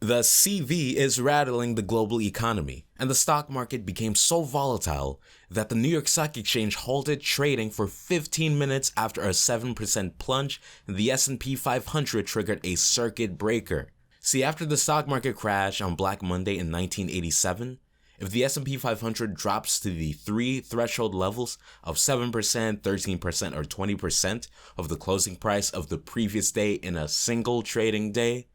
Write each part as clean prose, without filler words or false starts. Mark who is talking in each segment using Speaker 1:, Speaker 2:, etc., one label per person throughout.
Speaker 1: The CV is rattling the global economy, and the stock market became so volatile that the New York Stock Exchange halted trading for 15 minutes after a 7% plunge, and the S&P 500 triggered a circuit breaker. See, after the stock market crash on Black Monday in 1987, if the S&P 500 drops to the three threshold levels of 7%, 13%, or 20% of the closing price of the previous day in a single trading day,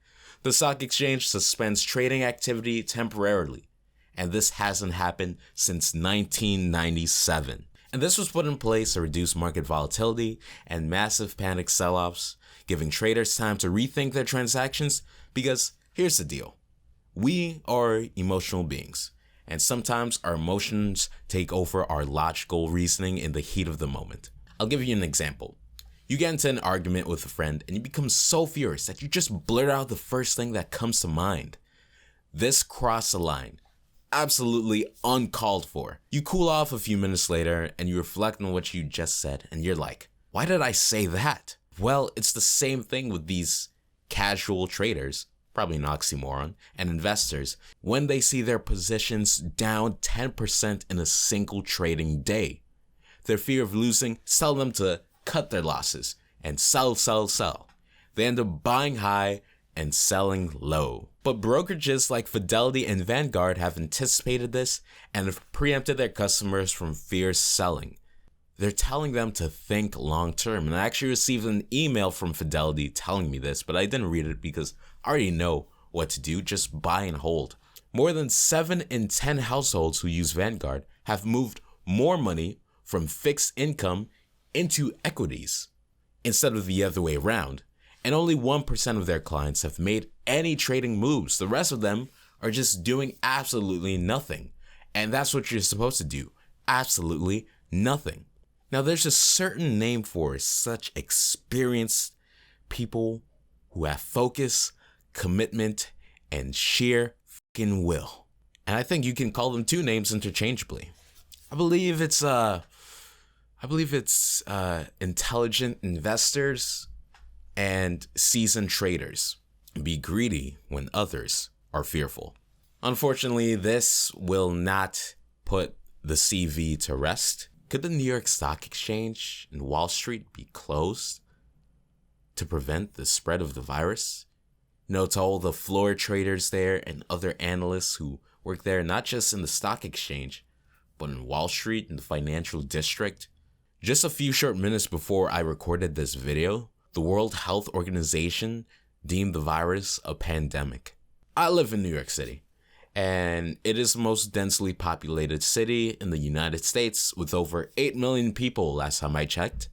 Speaker 1: the stock exchange suspends trading activity temporarily, and this hasn't happened since 1997. And this was put in place to reduce market volatility and massive panic sell-offs, giving traders time to rethink their transactions because here's the deal. We are emotional beings, and sometimes our emotions take over our logical reasoning in the heat of the moment. I'll give you an example. You get into an argument with a friend and you become so furious that you just blurt out the first thing that comes to mind. This crossed the line. Absolutely uncalled for. You cool off a few minutes later and you reflect on what you just said and you're like, why did I say that? Well, it's the same thing with these casual traders, probably an oxymoron, and investors when they see their positions down 10% in a single trading day. Their fear of losing tells them to cut their losses and sell. They end up buying high and selling low. But brokerages like Fidelity and Vanguard have anticipated this and have preempted their customers from fierce selling. They're telling them to think long term. And I actually received an email from Fidelity telling me this, but I didn't read it because I already know what to do. Just buy and hold. More than 7 in 10 households who use Vanguard have moved more money from fixed income into equities instead of the other way around, and only 1% of their clients have made any trading moves. The rest of them are just doing absolutely nothing, and that's what you're supposed to do, absolutely nothing. Now there's a certain name for such experienced people who have focus, commitment, and sheer fucking will, and I think you can call them two names interchangeably. I believe it's intelligent investors and seasoned traders. Be greedy when others are fearful. Unfortunately, this will not put the CV to rest. Could the New York Stock Exchange and Wall Street be closed to prevent the spread of the virus? To all the floor traders there and other analysts who work there, not just in the stock exchange, but in Wall Street and the financial district. Just a few short minutes before I recorded this video, the World Health Organization deemed the virus a pandemic. I live in New York City, and it is the most densely populated city in the United States with over 8 million people last time I checked.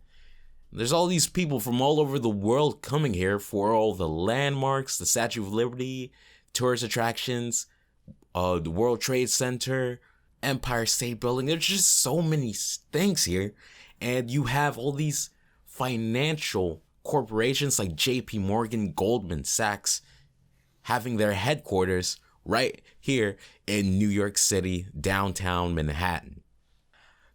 Speaker 1: There's all these people from all over the world coming here for all the landmarks, the Statue of Liberty, tourist attractions, the World Trade Center, Empire State Building. There's just so many things here. And you have all these financial corporations like JP Morgan, Goldman Sachs, having their headquarters right here in New York City, downtown Manhattan.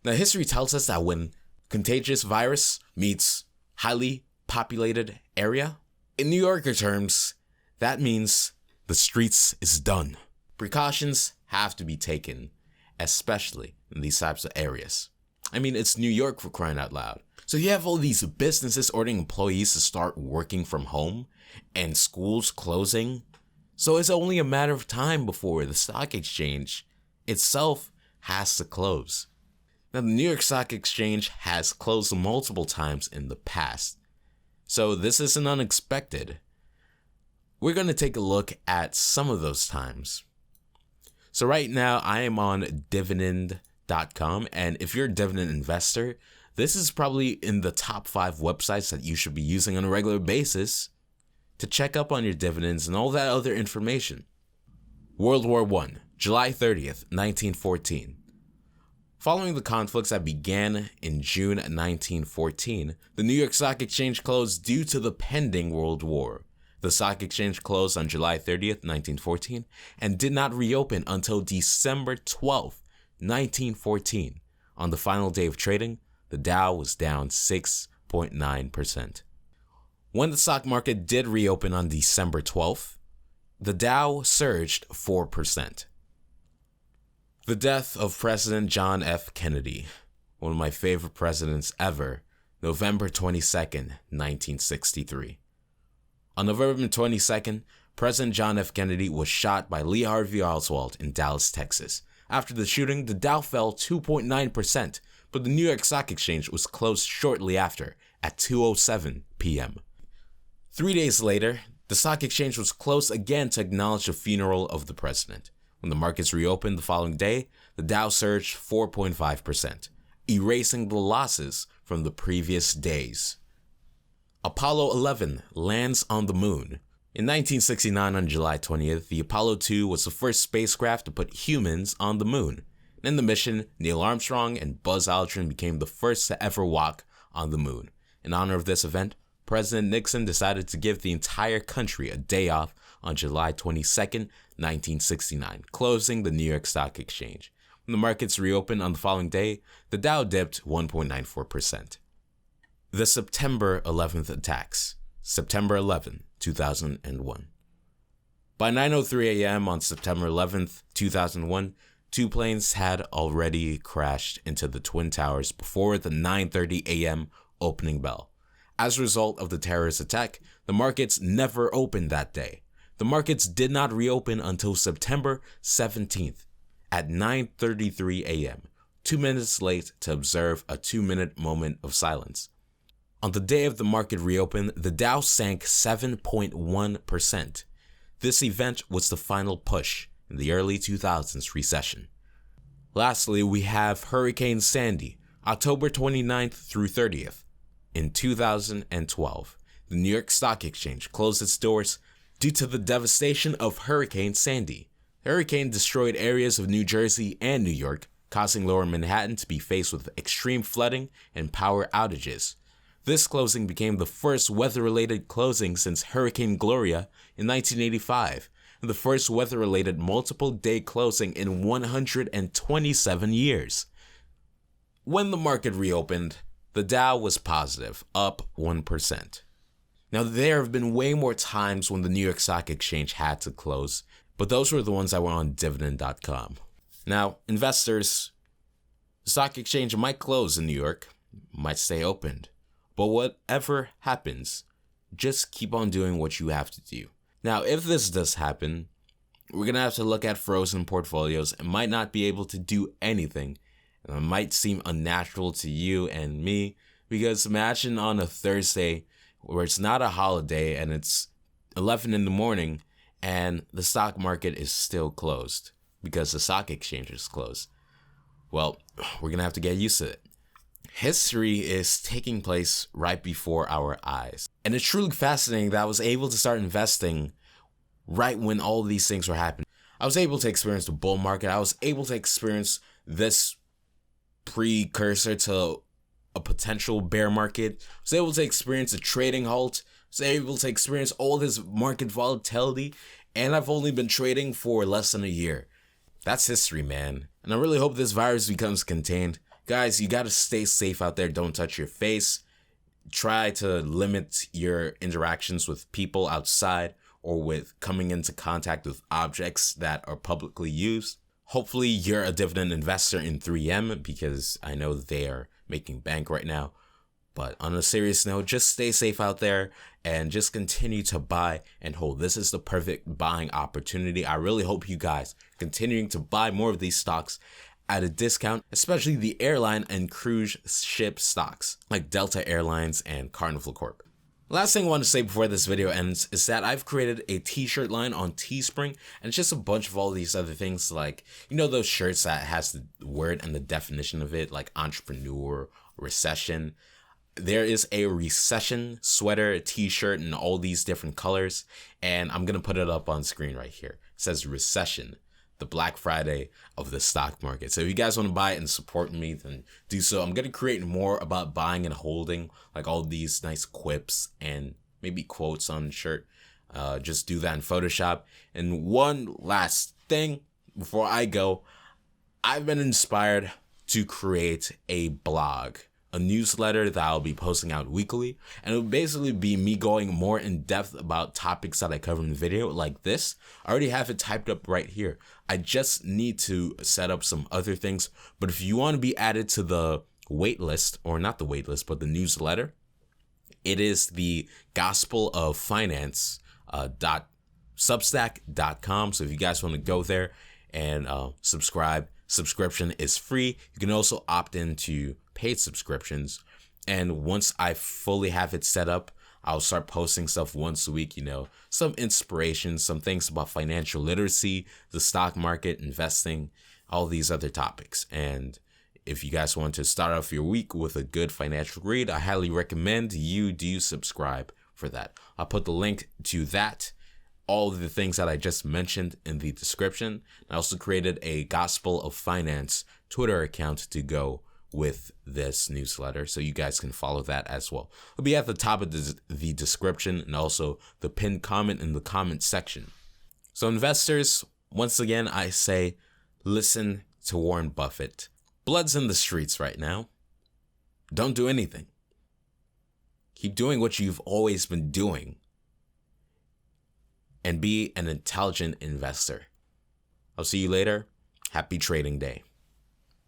Speaker 1: Now, history tells us that when contagious virus meets highly populated area, in New Yorker terms, that means the streets is done. Precautions have to be taken, especially in these types of areas. I mean, it's New York, for crying out loud. So you have all these businesses ordering employees to start working from home and schools closing. So it's only a matter of time before the stock exchange itself has to close. Now, the New York Stock Exchange has closed multiple times in the past. So this isn't unexpected. We're going to take a look at some of those times. So right now I am on dividend.com, and if you're a dividend investor, this is probably in the top 5 websites that you should be using on a regular basis to check up on your dividends and all that other information. World War I, July 30th, 1914. Following the conflicts that began in June 1914, the New York Stock Exchange closed due to the pending World War. The stock exchange closed on July 30th, 1914, and did not reopen until December 12th, 1914. On the final day of trading, the Dow was down 6.9%. When the stock market did reopen on December 12th, The Dow surged 4%. The death of President John F. Kennedy, one of my favorite presidents ever, November 22nd, 1963. On November 22nd, President John F. Kennedy was shot by Lee Harvey Oswald in Dallas, Texas. After the shooting, the Dow fell 2.9%, but the New York Stock Exchange was closed shortly after at 2:07 p.m. 3 days later, the stock exchange was closed again to acknowledge the funeral of the president. When the markets reopened the following day, the Dow surged 4.5%, erasing the losses from the previous days. Apollo 11 lands on the moon. In 1969, on July 20th, the Apollo 2 was the first spacecraft to put humans on the moon. In the mission, Neil Armstrong and Buzz Aldrin became the first to ever walk on the moon. In honor of this event, President Nixon decided to give the entire country a day off on July 22nd, 1969, closing the New York Stock Exchange. When the markets reopened on the following day, the Dow dipped 1.94%. The September 11th attacks. September 11, 2001. By 9:03 a.m. on September 11th, 2001, two planes had already crashed into the Twin Towers before the 9:30 a.m. opening bell. As a result of the terrorist attack, the markets never opened that day. The markets did not reopen until September 17th at 9:33 a.m., 2 minutes late to observe a 2-minute moment of silence. On the day of the market reopen, the Dow sank 7.1%. This event was the final push in the early 2000s recession. Lastly, we have Hurricane Sandy, October 29th through 30th. In 2012, the New York Stock Exchange closed its doors due to the devastation of Hurricane Sandy. The hurricane destroyed areas of New Jersey and New York, causing Lower Manhattan to be faced with extreme flooding and power outages. This closing became the first weather-related closing since Hurricane Gloria in 1985, and the first weather-related multiple-day closing in 127 years. When the market reopened, the Dow was positive, up 1%. Now, there have been way more times when the New York Stock Exchange had to close, but those were the ones that were on dividend.com. Now, investors, the stock exchange might close in New York, might stay opened, but whatever happens, just keep on doing what you have to do. Now, if this does happen, we're going to have to look at frozen portfolios and might not be able to do anything. And it might seem unnatural to you and me, because imagine on a Thursday where it's not a holiday and it's 11 in the morning and the stock market is still closed because the stock exchange is closed. Well, we're going to have to get used to it. History is taking place right before our eyes. And it's truly fascinating that I was able to start investing right when all these things were happening. I was able to experience the bull market. I was able to experience this precursor to a potential bear market. I was able to experience a trading halt. I was able to experience all this market volatility. And I've only been trading for less than a year. That's history, man. And I really hope this virus becomes contained. Guys, you got to stay safe out there. Don't touch your face. Try to limit your interactions with people outside or with coming into contact with objects that are publicly used. Hopefully, you're a dividend investor in 3M because I know they are making bank right now. But on a serious note, just stay safe out there and just continue to buy and hold. This is the perfect buying opportunity. I really hope you guys are continuing to buy more of these stocks at a discount, especially the airline and cruise ship stocks like Delta Airlines and Carnival Corp. Last thing I want to say before this video ends is that I've created a t-shirt line on Teespring, and it's just a bunch of all these other things like, you know, those shirts that has the word and the definition of it, like entrepreneur, recession. There is a recession sweater, t-shirt, in all these different colors, and I'm going to put it up on screen right here. It says recession, the Black Friday of the stock market. So if you guys want to buy it and support me, then do so. I'm going to create more about buying and holding, like all these nice quips and maybe quotes on the shirt. Just do that in Photoshop. And one last thing before I go, I've been inspired to create a blog a newsletter that I'll be posting out weekly, and it will basically be me going more in depth about topics that I cover in the video like this. I already have it typed up right here. I just need to set up some other things. But if you want to be added to the wait list, or not the wait list, but the newsletter, it is the Gospel of Finance .substack.com. So if you guys want to go there and subscription is free. You can also opt into paid subscriptions. And once I fully have it set up, I'll start posting stuff once a week, some inspiration, some things about financial literacy, the stock market, investing, all these other topics. And if you guys want to start off your week with a good financial read, I highly recommend you do subscribe for that. I'll put the link to that, all of the things that I just mentioned, in the description. I also created a Gospel of Finance Twitter account to go with this newsletter, so you guys can follow that as well. It'll be at the top of the description and also the pinned comment in the comment section. So investors, once again, I say, listen to Warren Buffett. Blood's in the streets right now. Don't do anything. Keep doing what you've always been doing and be an intelligent investor. I'll see you later. Happy trading day.